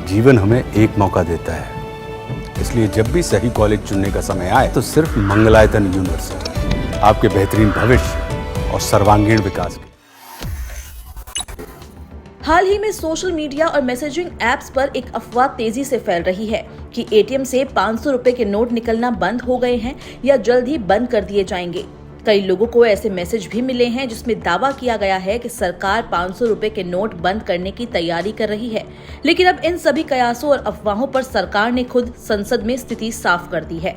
जीवन हमें एक मौका देता है, इसलिए जब भी सही कॉलेज चुनने का समय आए तो सिर्फ मंगलायतन यूनिवर्सिटी आपके बेहतरीन भविष्य और सर्वांगीण विकास के। हाल ही में सोशल मीडिया और मैसेजिंग ऐप्स पर एक अफवाह तेजी से फैल रही है कि एटीएम से 500 रुपए के नोट निकलना बंद हो गए हैं या जल्द ही बंद कर दिए जाएंगे। कई लोगों को ऐसे मैसेज भी मिले हैं जिसमें दावा किया गया है कि सरकार 500 रुपए के नोट बंद करने की तैयारी कर रही है, लेकिन अब इन सभी कयासों और अफवाहों पर सरकार ने खुद संसद में स्थिति साफ कर दी है।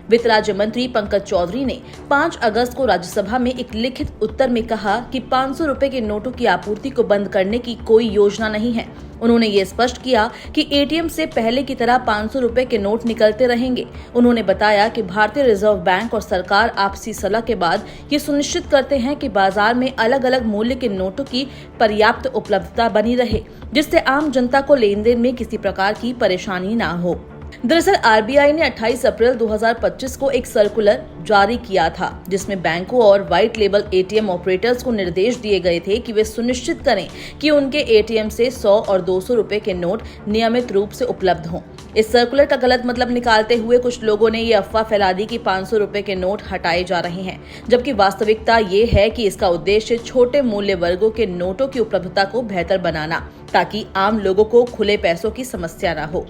वित्त राज्य मंत्री पंकज चौधरी ने 5 अगस्त को राज्यसभा में एक लिखित उत्तर में कहा कि 500 रुपए के नोटों की आपूर्ति को बंद करने की कोई योजना नहीं है। उन्होंने ये स्पष्ट किया कि एटीएम से पहले की तरह 500 रुपए के नोट निकलते रहेंगे। उन्होंने बताया कि भारतीय रिजर्व बैंक और सरकार आपसी सलाह के बाद ये सुनिश्चित करते हैं कि बाजार में अलग अलग मूल्य के नोटों की पर्याप्त उपलब्धता बनी रहे, जिससे आम जनता को लेन देन में किसी प्रकार की परेशानी न हो। दरअसल आरबीआई ने 28 अप्रैल 2025 को एक सर्कुलर जारी किया था, जिसमें बैंकों और व्हाइट लेबल एटीएम ऑपरेटर्स को निर्देश दिए गए थे कि वे सुनिश्चित करें कि उनके एटीएम से 100 और 200 रुपए के नोट नियमित रूप से उपलब्ध हों। इस सर्कुलर का गलत मतलब निकालते हुए कुछ लोगों ने ये अफवाह फैला दी कि 500 रुपए के नोट हटाए जा रहे हैं, जबकि वास्तविकता ये है कि इसका उद्देश्य छोटे मूल्य वर्गों के नोटों की उपलब्धता को बेहतर बनाना, ताकि आम लोगों को खुले पैसों की समस्या न हो।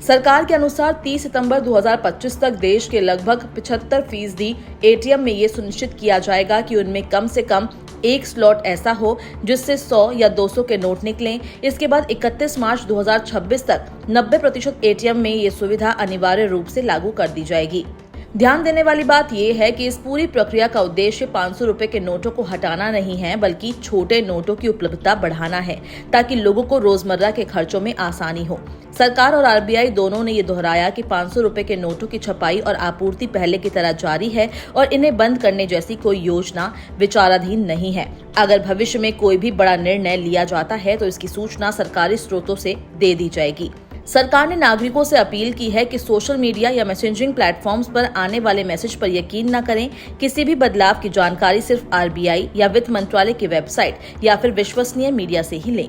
सरकार के अनुसार 30 सितंबर 2025 तक देश के लगभग 75% एटीएम में ये सुनिश्चित किया जाएगा कि उनमें कम से कम एक स्लॉट ऐसा हो जिससे 100 या 200 के नोट निकलें। इसके बाद 31 मार्च 2026 तक 90% एटीएम में ये सुविधा अनिवार्य रूप से लागू कर दी जाएगी। ध्यान देने वाली बात यह है कि इस पूरी प्रक्रिया का उद्देश्य 500 रुपए के नोटों को हटाना नहीं है, बल्कि छोटे नोटों की उपलब्धता बढ़ाना है, ताकि लोगों को रोजमर्रा के खर्चों में आसानी हो। सरकार और आरबीआई दोनों ने ये दोहराया कि 500 रुपए के नोटों की छपाई और आपूर्ति पहले की तरह जारी है और इन्हें बंद करने जैसी कोई योजना विचाराधीन नहीं है। अगर भविष्य में कोई भी बड़ा निर्णय लिया जाता है तो इसकी सूचना सरकारी स्रोतों से दे दी जाएगी। सरकार ने नागरिकों से अपील की है कि सोशल मीडिया या मैसेजिंग प्लेटफॉर्म्स पर आने वाले मैसेज पर यकीन न करें। किसी भी बदलाव की जानकारी सिर्फ आरबीआई या वित्त मंत्रालय की वेबसाइट या फिर विश्वसनीय मीडिया से ही लें।